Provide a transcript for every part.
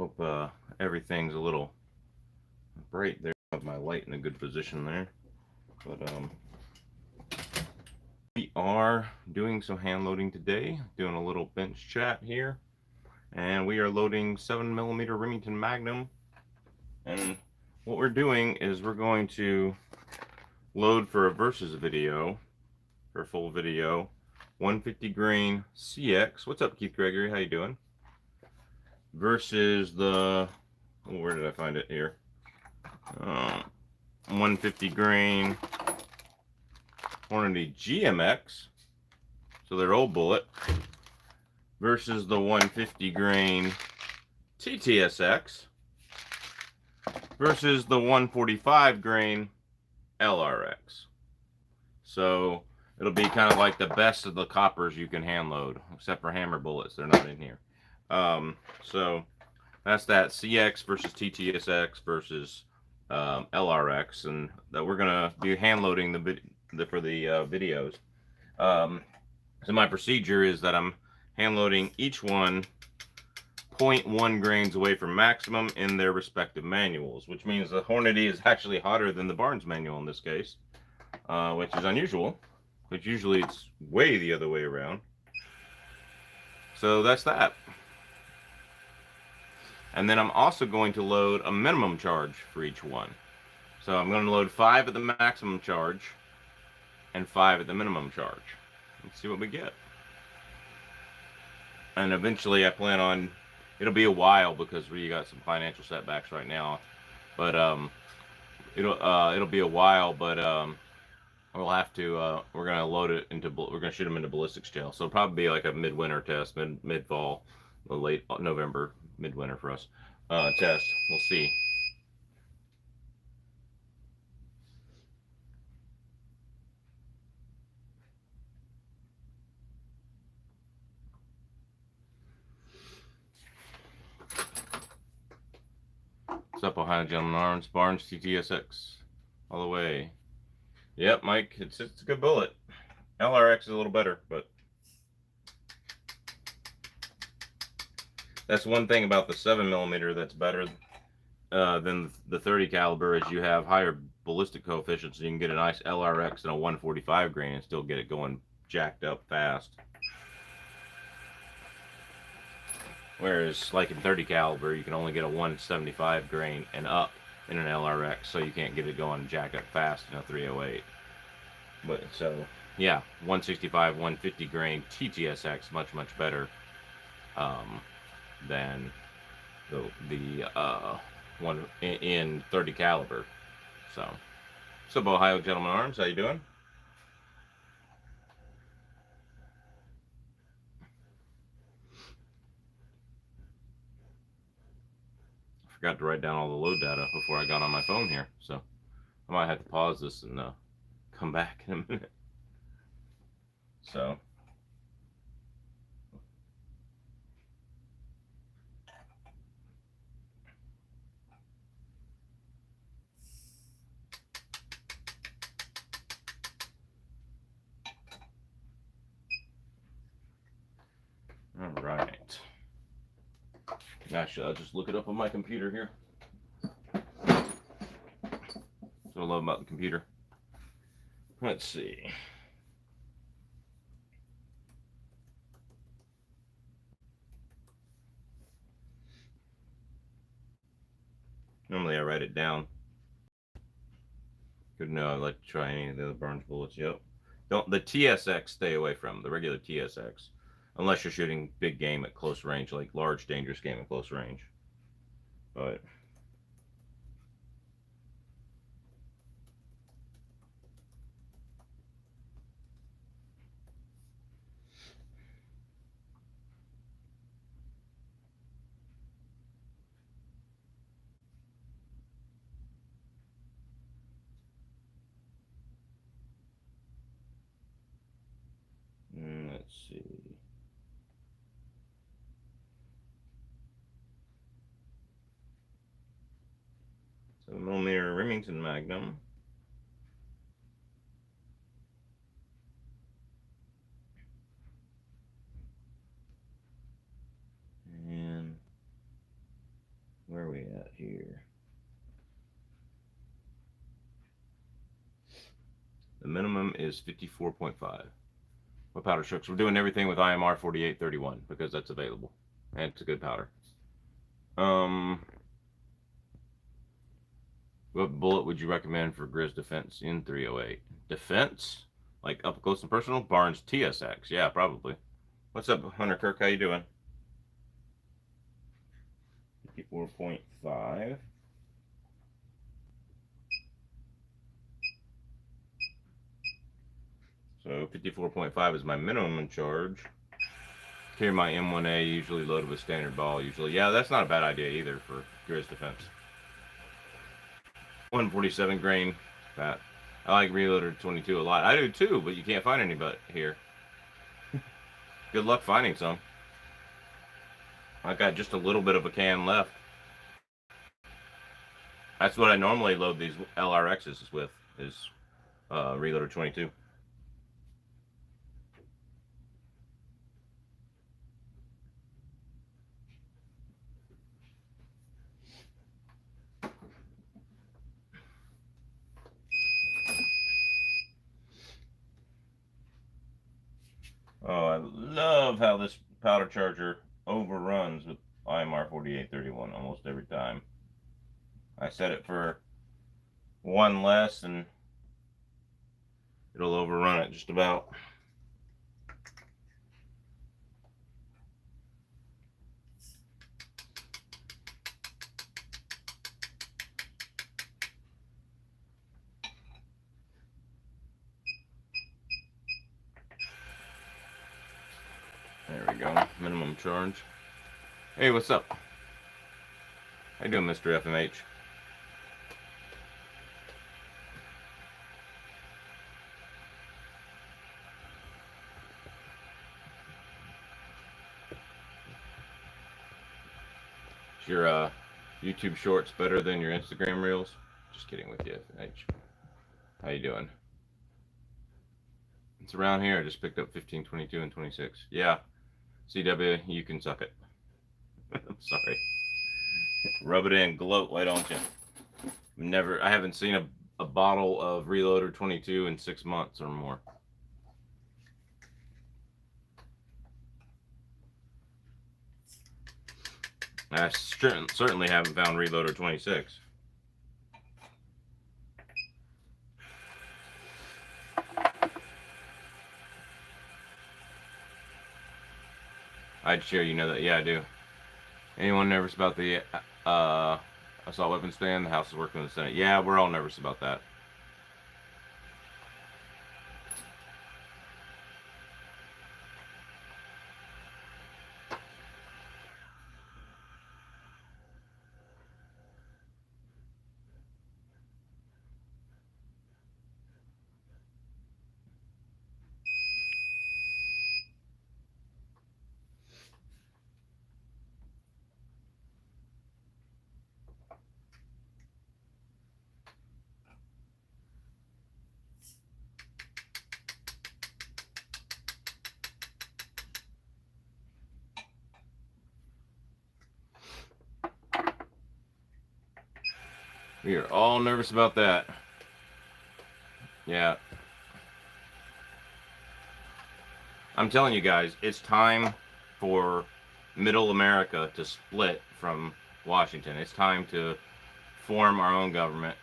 Hope everything's a little bright there. Have my light in a good position there. But we are doing some hand loading today. Doing a little bench chat here, and we are loading 7mm Remington Magnum. And what we're doing is we're going to load for a versus video, for a full video, 150 grain CX. What's up, Keith Gregory? How you doing? Versus the, where did I find it here? 150 grain Hornady GMX, so they're old bullet, versus the 150 grain TTSX, versus the 145 grain LRX. So it'll be kind of like the best of the coppers you can hand load, except for hammer bullets. They're not in here. So that's that CX versus TTSX versus LRX, and that we're gonna be hand loading for the videos. So my procedure is that I'm hand loading each one 0.1 grains away from maximum in their respective manuals, which means the Hornady is actually hotter than the Barnes manual in this case, which is unusual, which usually it's way the other way around. So that's that. And then I'm also going to load a minimum charge for each one. So I'm going to load 5 at the maximum charge and 5 at the minimum charge. Let's see what we get. And eventually I plan on, it'll be a while because we got some financial setbacks right now, but it'll be a while, but we'll have to, we're going to load it into, we're going to shoot them into ballistics jail. So it'll probably be like a midwinter test, mid-fall, late November, midwinter for us, test. We'll see. What's up, Ohio Gentleman Arms? Barnes TTSX all the way. Yep, Mike, it's a good bullet. LRX is a little better, but that's one thing about the 7mm that's better than the 30 caliber is you have higher ballistic coefficients, so you can get a nice LRX and a 145 grain and still get it going jacked up fast. Whereas, like in 30 caliber, you can only get a 175 grain and up in an LRX, so you can't get it going jack up fast in a 308. But so, yeah, 165, 150 grain TTSX much better than the one in 30 caliber. So, what's up, Ohio Gentleman Arms? How you doing? Forgot to write down all the load data before I got on my phone here, so I might have to pause this and come back in a minute. So, all right. Actually, I'll just look it up on my computer here. That's what I love about the computer. Let's see. Normally I write it down. Good to know. I'd like to try any of the other Barnes bullets. Yep. Don't, the TSX, stay away from the regular TSX, unless you're shooting big game at close range, like large dangerous game at close range. But let's see. So 7mm Remington Magnum. And we at here? The minimum is 54.5. What powder strokes? We're doing everything with IMR 4831 because that's available. And it's a good powder. What bullet would you recommend for Grizz Defense in 308? Defense? Like up close and personal? Barnes TSX. Yeah, probably. What's up, Hunter Kirk? How you doing? 54.5. So 54.5 is my minimum charge. Here my M1A usually loaded with standard ball usually. Yeah, that's not a bad idea either for Grizz Defense. 147 grain fat. I like Reloader 22 a lot. I do too, but you can't find any but here. Good luck finding some. I got just a little bit of a can left. That's what I normally load these LRXs with, is Reloader 22. Oh, I love how this powder charger overruns with IMR 4831 almost every time. I set it for one less and it'll overrun it just about. There we go. Minimum charge. Hey, what's up? How you doing, Mr. FMH? Is your YouTube shorts better than your Instagram reels? Just kidding with you, FMH. How you doing? It's around here. I just picked up 15, 22, and 26. Yeah. CW, you can suck it. I'm sorry. Rub it in, gloat, why don't you? I haven't seen a bottle of Reloader 22 in 6 months or more. I certainly haven't found Reloader 26. I'd share, you know that. Yeah, I do. Anyone nervous about the assault weapons ban? The House is working with the Senate. Yeah, we're all nervous about that. We are all nervous about that. Yeah. I'm telling you guys, it's time for Middle America to split from Washington. It's time to form our own government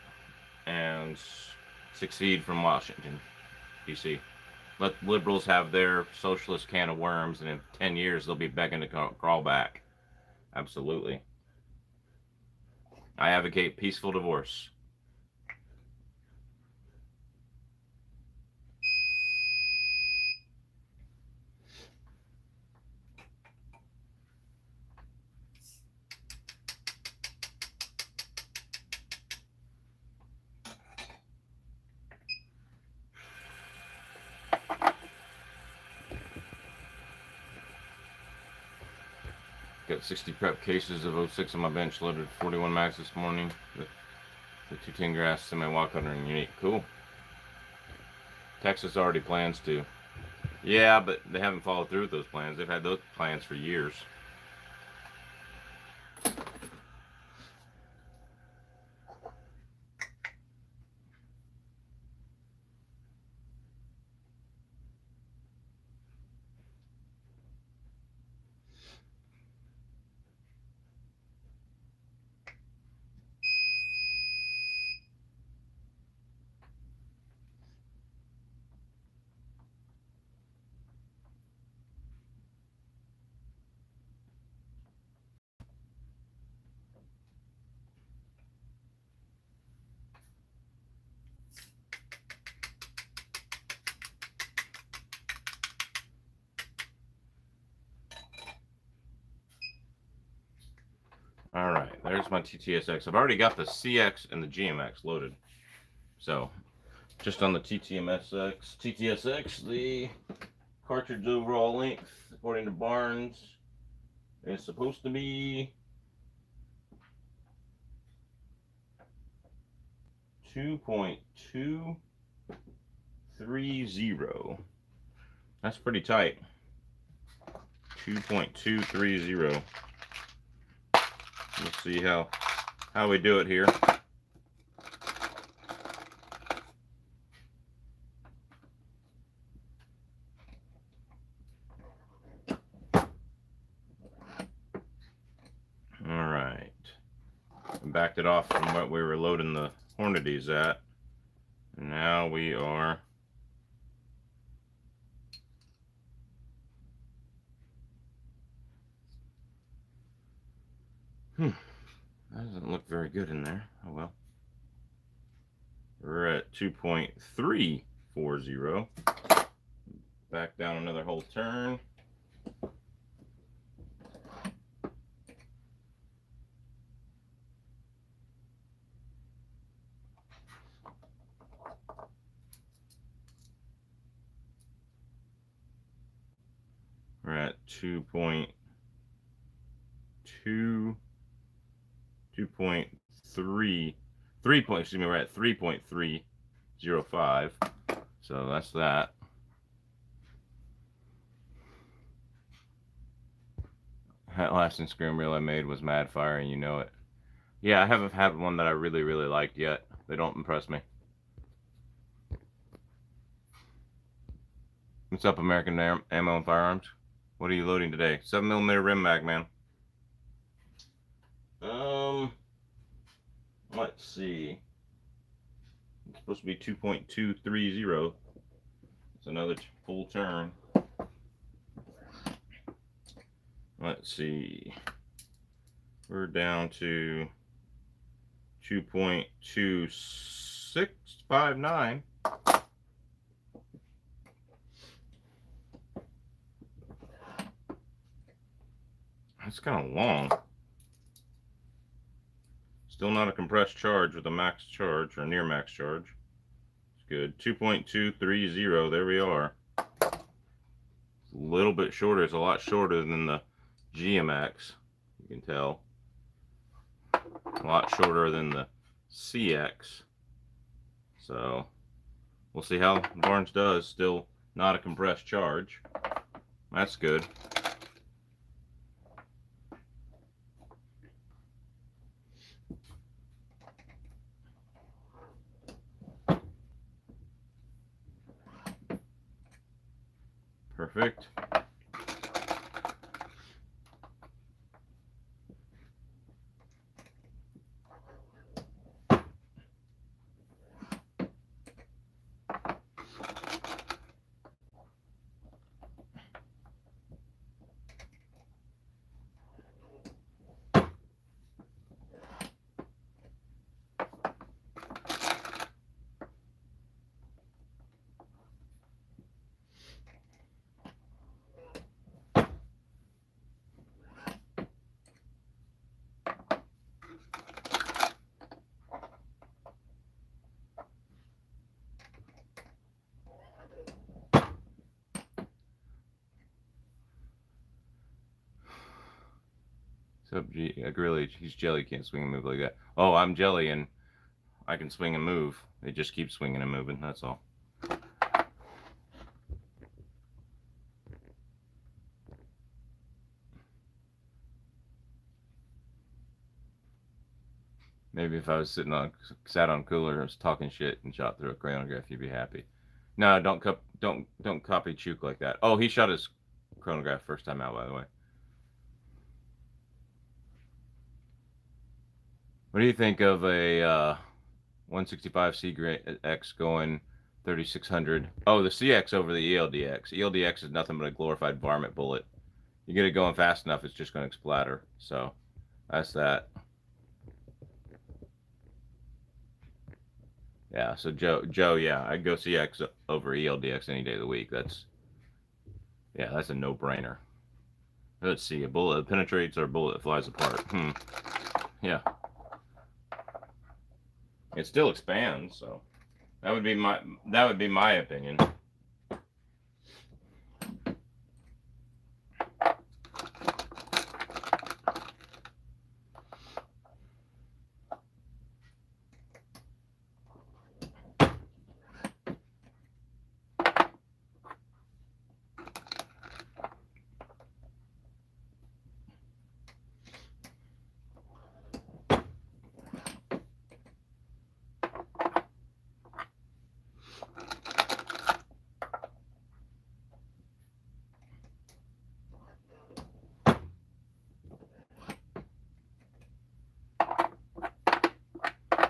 and succeed from Washington, D.C. Let liberals have their socialist can of worms, and in 10 years they'll be begging to crawl back. Absolutely. I advocate peaceful divorce. Got 60 prep cases of 06 on my bench, loaded 41 max this morning. The 210 grass, semi-walk cutter, and unique. Cool. Texas already plans to. Yeah, but they haven't followed through with those plans. They've had those plans for years. All right, there's my TTSX. I've already got the CX and the GMX loaded. So, just on the TTSX, the cartridge overall length, according to Barnes, is supposed to be 2.230. That's pretty tight. 2.230. Let's see how we do it here. All right. Backed it off from what we were loading the Hornadies at. Now we are that doesn't look very good in there. Oh well. We're at 2.340. Back down another whole turn. We're at 2.3. We're at 3.305. So that's that. That last Instagram reel I made was mad fire, and you know it. Yeah, I haven't had one that I really liked yet. They don't impress me. What's up, American Ammo and Firearms? What are you loading today? 7mm rim mag, man. Let's see. It's supposed to be 2.230. It's another full turn. Let's see. We're down to 2.2659. That's kind of long. Still not a compressed charge with a max charge or near max charge. It's good. 2.230. There we are. It's a little bit shorter. It's a lot shorter than the GMX. You can tell. A lot shorter than the CX. So we'll see how Barnes does. Still not a compressed charge. That's good. Perfect. So really, he's Jelly, can't swing and move like that. Oh, I'm Jelly and I can swing and move. They just keep swinging and moving, that's all. Maybe if I was sat on cooler, was talking shit and shot through a chronograph, you'd be happy. No, don't copy Chuk like that. Oh, he shot his chronograph first time out, by the way. What do you think of a 165 CX going 3600? Oh, the CX over the ELDX. ELDX is nothing but a glorified varmint bullet. You get it going fast enough, it's just going to splatter. So that's that. Yeah, so Joe, yeah, I'd go CX over ELDX any day of the week. That's a no-brainer. Let's see, a bullet that penetrates or a bullet that flies apart. Yeah. It still expands, so that would be my opinion.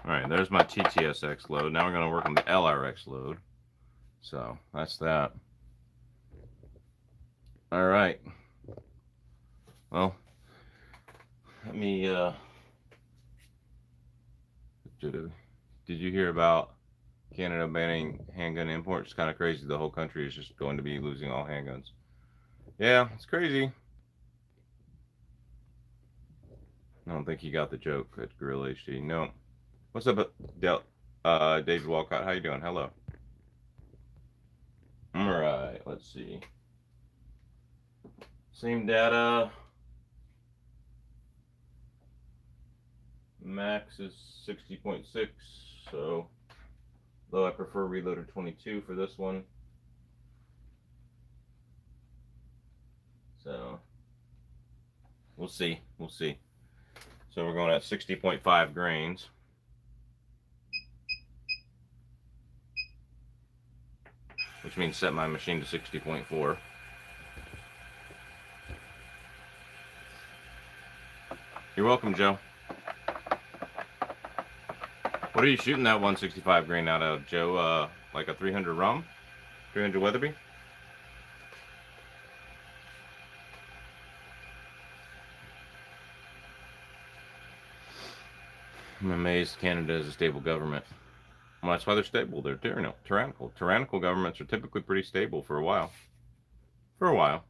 All right, there's my TTSX load. Now we're going to work on the LRX load. So that's that. All right. Well, let me. Did you hear about Canada banning handgun imports? It's kind of crazy. The whole country is just going to be losing all handguns. Yeah, it's crazy. I don't think he got the joke at Gorilla HD. No. What's up, David Walcott? How you doing? Hello. All right. Let's see. Same data. Max is 60.6. So, though I prefer reloaded 22 for this one. So, we'll see. We'll see. So we're going at 60.5 grains. Which means set my machine to 60.4. You're welcome, Joe. What are you shooting that 165 grain out of, Joe? Like a 300 rum? 300 Weatherby? I'm amazed Canada is a stable government. Well, that's why they're stable. They're tyrannical. Tyrannical governments are typically pretty stable for a while. For a while.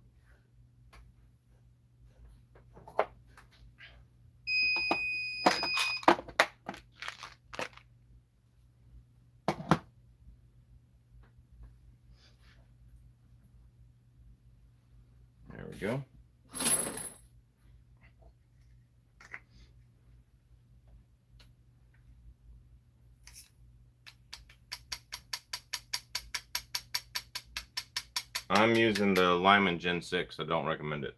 There we go. I'm using the Lyman Gen 6. I don't recommend it.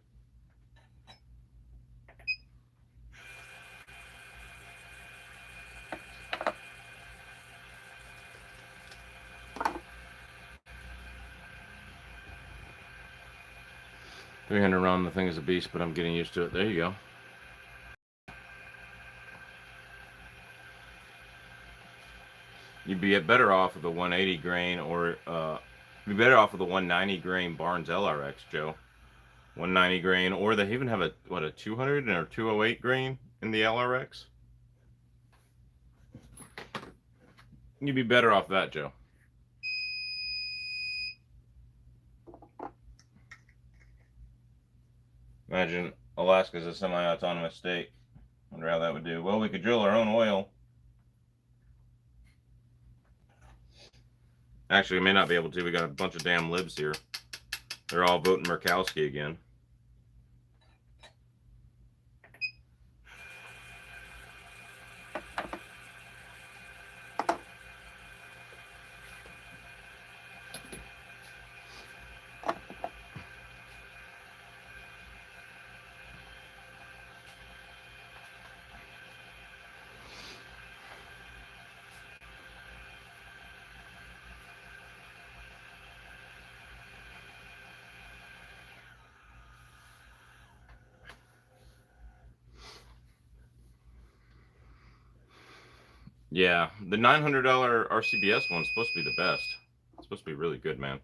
$300 round, the thing is a beast, but I'm getting used to it. There you go. You'd be better off with the 180 grain, or be better off with the 190 grain Barnes LRX, Joe. 190 grain, or they even have a 200 or 208 grain in the LRX. You'd be better off that, Joe. Imagine Alaska's a semi-autonomous state. Wonder how that would do. Well, we could drill our own oil. Actually, we may not be able to. We got a bunch of damn libs here. They're all voting Murkowski again. Yeah, the $900 RCBS one's supposed to be the best. It's supposed to be really good, man.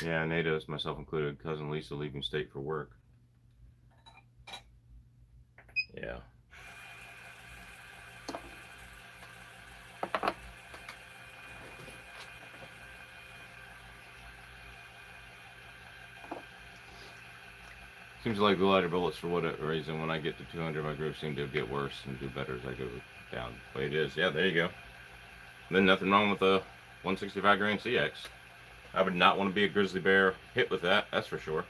Yeah, NATO's, myself included. Cousin Lisa leaving state for work. Yeah. Seems like the lighter bullets, for whatever reason, when I get to 200, my grooves seem to get worse and do better as I go down. The way it is. Yeah, there you go. Then nothing wrong with a 165 grain CX. I would not want to be a grizzly bear hit with that, that's for sure.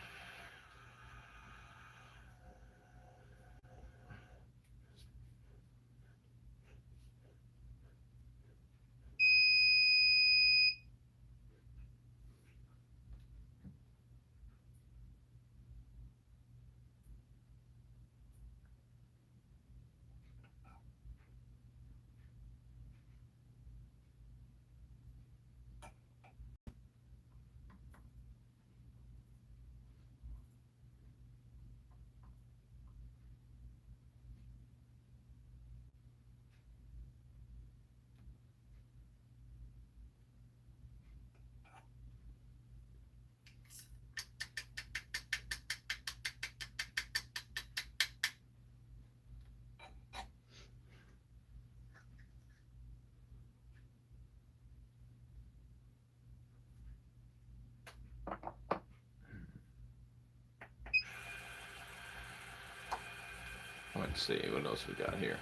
Let's see, what else we got here?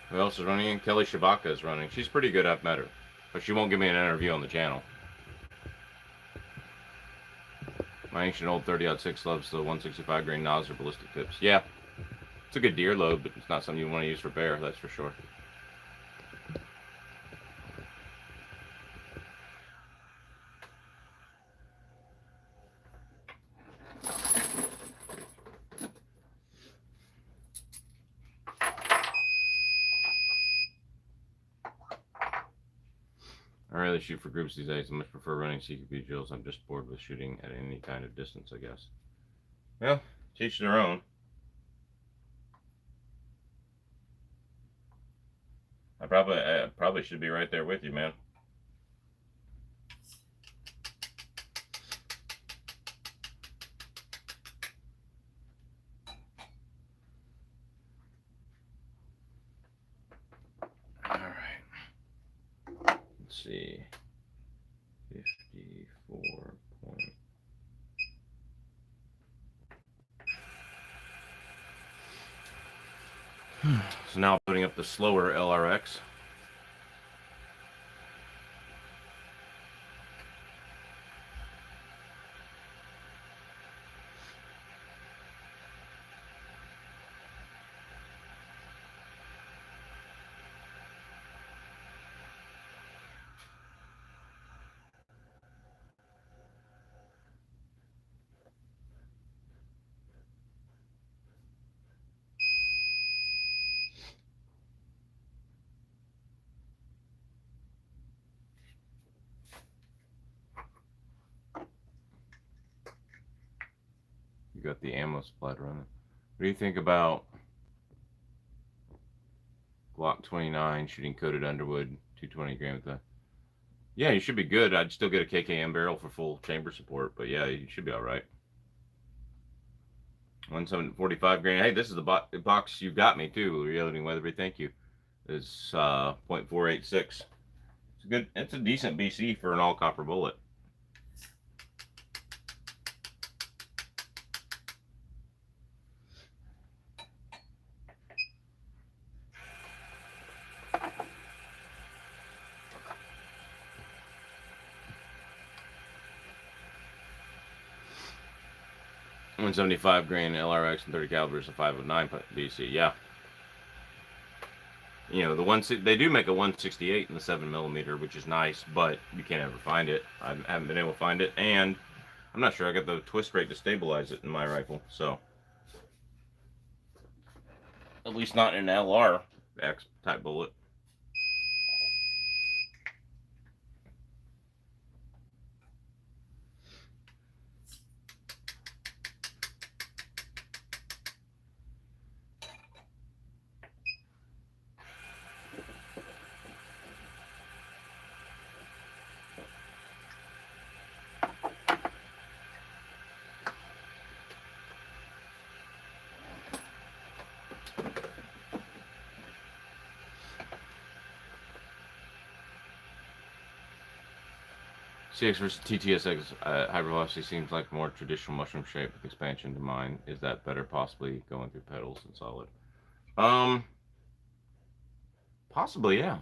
Who else is running? Kelly Shabaka is running. She's pretty good, I've met her. But she won't give me an interview on the channel. My ancient old 30-06 loves the 165 grain Nosler ballistic tips. Yeah, it's a good deer load, but it's not something you want to use for bear, that's for sure. I rarely shoot for groups these days. I much prefer running CQB drills. I'm just bored with shooting at any kind of distance, I guess. Well, teach their own. I probably should be right there with you, man. All right. Let's see. 54 point. So now putting up the slower LRX. You got the ammo supply running. What do you think about Glock 29 shooting coated Underwood 220 grain with that? Yeah, you should be good. I'd still get a KKM barrel for full chamber support, but yeah, you should be all right. 1745 grain. Hey, this is the box you got me too. Reloading Weatherby, thank you. Is .486. It's a good. It's a decent BC for an all copper bullet. .175 grain LRX and 30 caliber is a 509 BC. Yeah. You know, they do make a 168 in the 7mm, which is nice, but you can't ever find it. I haven't been able to find it, and I'm not sure I got the twist rate to stabilize it in my rifle, so at least not in an LR X type bullet. CX versus TTSX high velocity seems like more traditional mushroom shape with expansion to mine. Is that better? Possibly going through pedals and solid. Possibly, yeah.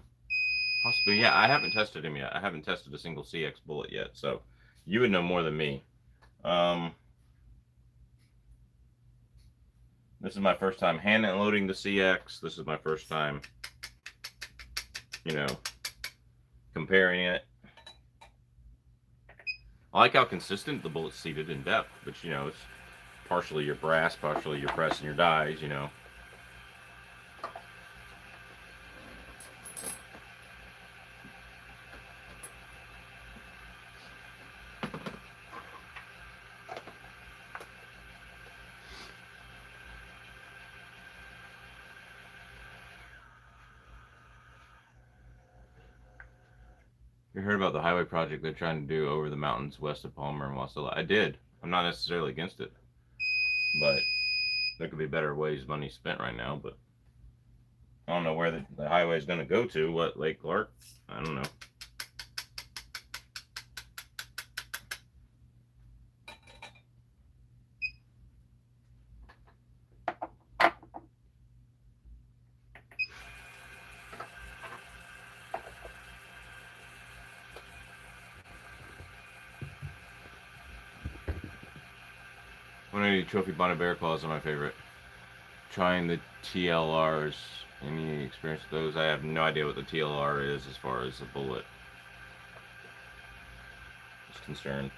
Possibly, yeah. I haven't tested him yet. I haven't tested a single CX bullet yet, so you would know more than me. This is my first time hand loading the CX. This is my first time, you know, comparing it. I like how consistent the bullet's seated in depth, but you know, it's partially your brass, partially your press and your dies, you know. You heard about the highway project they're trying to do over the mountains west of Palmer and Wasilla? I did. I'm not necessarily against it, but there could be better ways money spent right now. But I don't know where the highway is going to go to. What, Lake Clark? I don't know. Trophy Bonnet Bear Claws are my favorite. Trying the TLRs. Any experience with those? I have no idea what the TLR is as far as a bullet is concerned.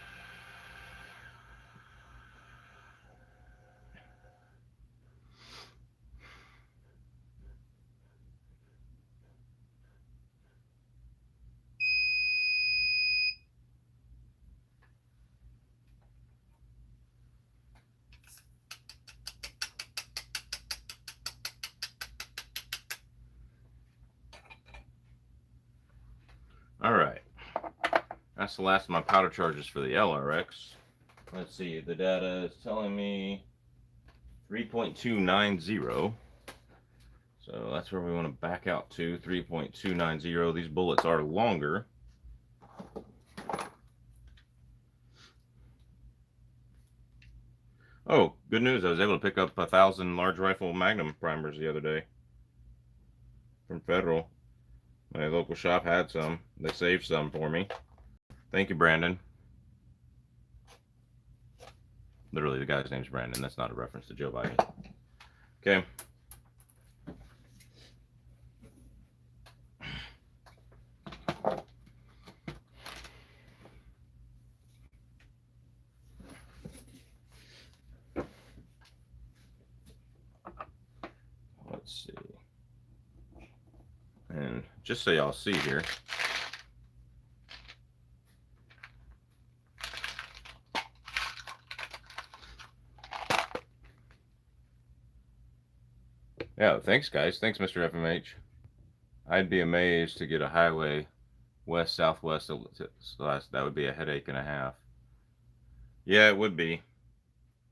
Alright. That's the last of my powder charges for the LRX. Let's see, the data is telling me 3.290. So that's where we want to back out to, 3.290. These bullets are longer. Oh, good news. I was able to pick up 1,000 large rifle Magnum primers the other day from Federal. My local shop had some. They saved some for me. Thank you, Brandon. Literally, the guy's name's Brandon. That's not a reference to Joe Biden. Okay. Let's see. And just so y'all see here, yeah, thanks guys. Thanks, Mr. FMH. I'd be amazed to get a highway west southwest. That would be a headache and a half. Yeah, it would be.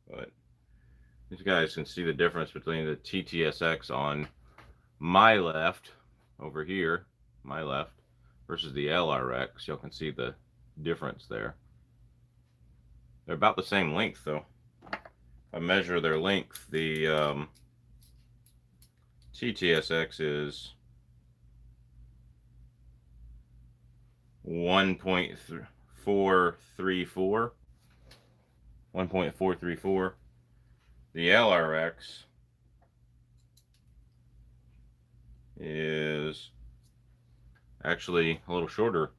But these guys can see the difference between the TTSX on my left over here, my left, versus the LRX. Y'all can see the difference there. They're about the same length though. If I measure their length, the TTSX is 1.434. 1.434. The LRX is actually a little shorter,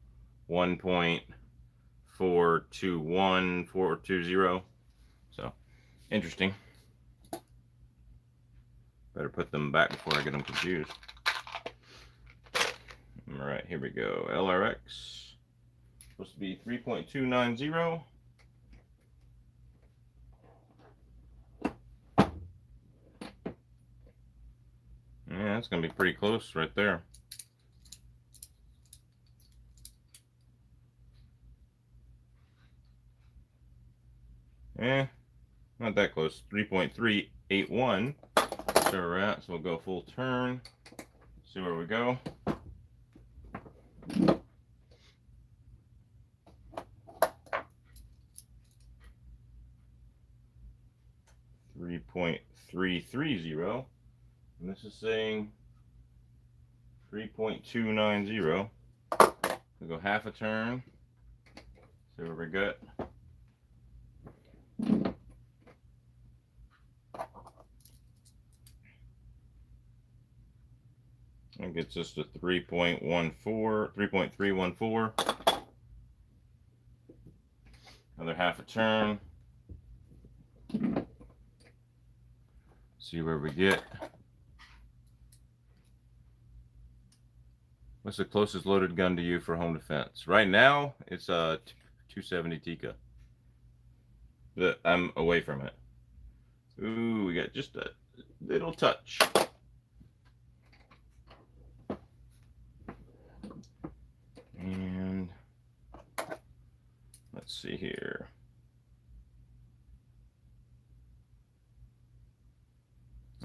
1.421, 420. So interesting. Better put them back before I get them confused. All right, here we go. LRX supposed to be 3.290. Yeah, that's gonna be pretty close right there. Not that close. 3.381. So where we're at, so we'll go full turn. See where we go. .330, and this is saying 3.290. We'll go half a turn. See where we got. That gets us to 3.314. Another half a turn. See where we get. What's the closest loaded gun to you for home defense? Right now, it's a 270 Tika. But I'm away from it. Ooh, we got just a little touch. And let's see here.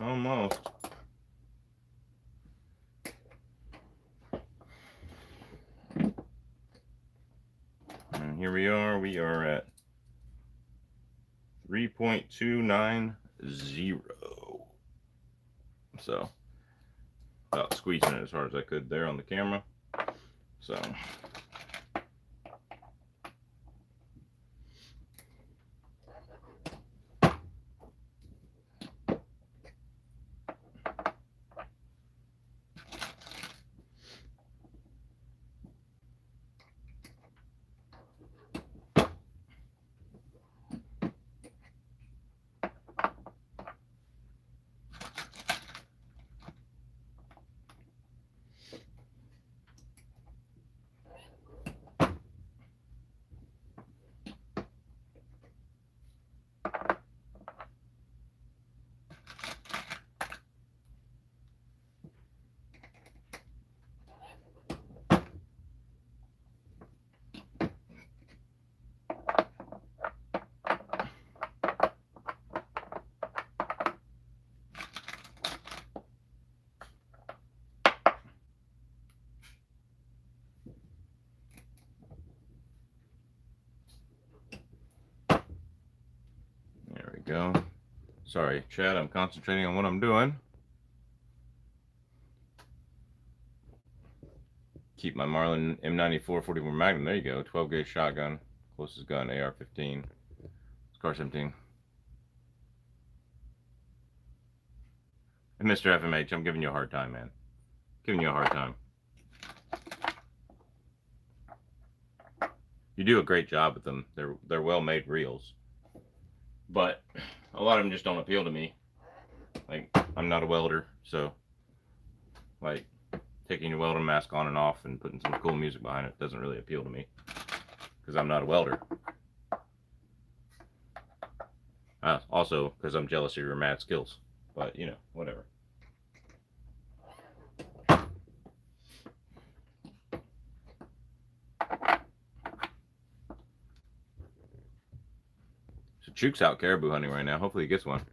Almost. And here we are. We are at 3.290. So, about squeezing it as hard as I could there on the camera. So. Go. Sorry, Chad, I'm concentrating on what I'm doing. Keep my Marlin M94 44 Magnum. There you go. 12 gauge shotgun. Closest gun, AR-15. Scar 17. And Mr. FMH, I'm giving you a hard time, man. Giving you a hard time. You do a great job with them. They're well-made reels. But a lot of them just don't appeal to me. Like, I'm not a welder, so like taking your welding mask on and off and putting some cool music behind it doesn't really appeal to me because I'm not a welder. Also, because I'm jealous of your mad skills. But, you know, whatever. So Chook's out caribou hunting right now. Hopefully he gets one.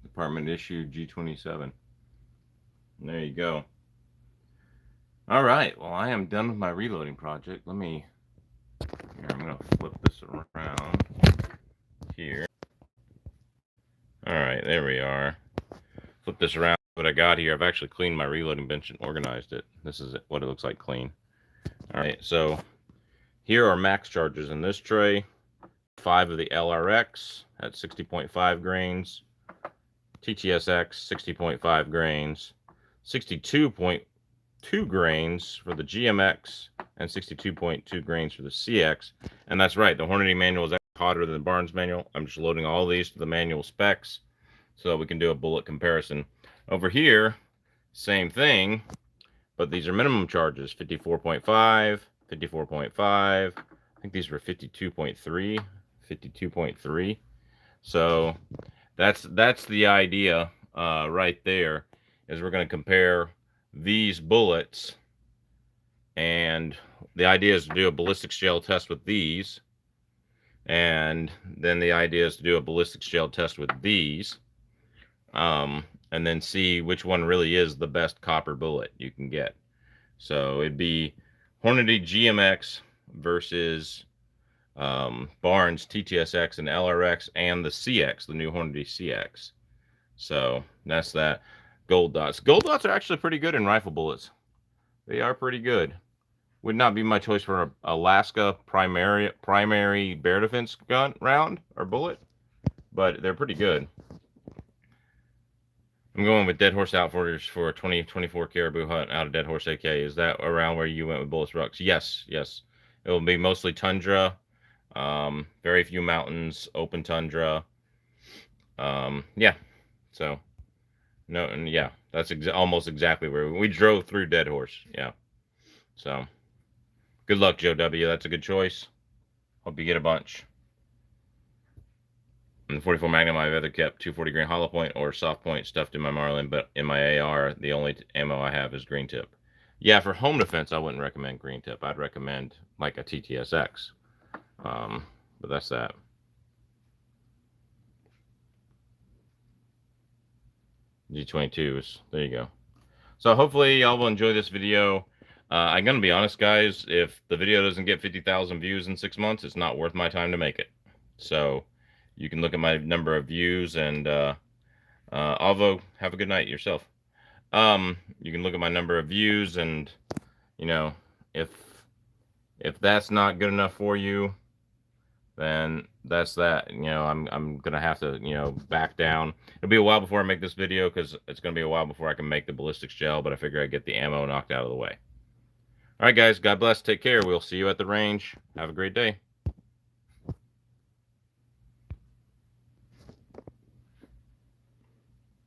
Department issued G27. There you go. All right. Well, I am done with my reloading project. Let me. Here, I'm going to flip this around here. All right. There we are. Flip this around. What I got here, I've actually cleaned my reloading bench and organized it. This is what it looks like clean. All right. So here are max charges in this tray. 5 of the LRX at 60.5 grains. TTSX 60.5 grains. 62.2 grains for the GMX and 62.2 grains for the CX. And that's right, the Hornady manual is actually hotter than the Barnes manual. I'm just loading all these to the manual specs so that we can do a bullet comparison. Over here, same thing, but these are minimum charges, 54.5, 54.5. I think these were 52.3, 52.3. So that's the idea right there, is we're going to compare these bullets, and the idea is to do a ballistics gel test with these, and then the idea is to do a ballistics gel test with these, and then see which one really is the best copper bullet you can get. So it'd be Hornady GMX versus Barnes TTSX and LRX, and the CX, the new Hornady CX. So that's that. Gold dots. Gold dots are actually pretty good in rifle bullets. They are pretty good. Would not be my choice for an Alaska primary bear defense gun round or bullet, but they're pretty good. I'm going with Dead Horse Outfitters for a 2024 caribou hunt out of Dead Horse AK. Is that around where you went with Bullets Rucks? Yes, yes. It will be mostly tundra, very few mountains, open tundra. Yeah. So, no, and yeah, that's almost exactly where we drove through Dead Horse. Yeah. So, good luck, Joe W. That's a good choice. Hope you get a bunch. In the 44 Magnum, I've either kept 240 grain hollow point or soft point stuffed in my Marlin, but in my AR, the only ammo I have is green tip. Yeah, for home defense, I wouldn't recommend green tip. I'd recommend like a TTSX. But that's that. G22s. There you go. So hopefully y'all will enjoy this video. I'm going to be honest, guys. If the video doesn't get 50,000 views in 6 months, it's not worth my time to make it. So you can look at my number of views, and Alvo, have a good night yourself. You can look at my number of views, and you know, if that's not good enough for you, then that's that. You know, I'm gonna have to, you know, back down. It'll be a while before I make this video, because it's gonna be a while before I can make the ballistics gel, but I figure I'd get the ammo knocked out of the way. All right, guys, God bless. Take care. We'll see you at the range. Have a great day.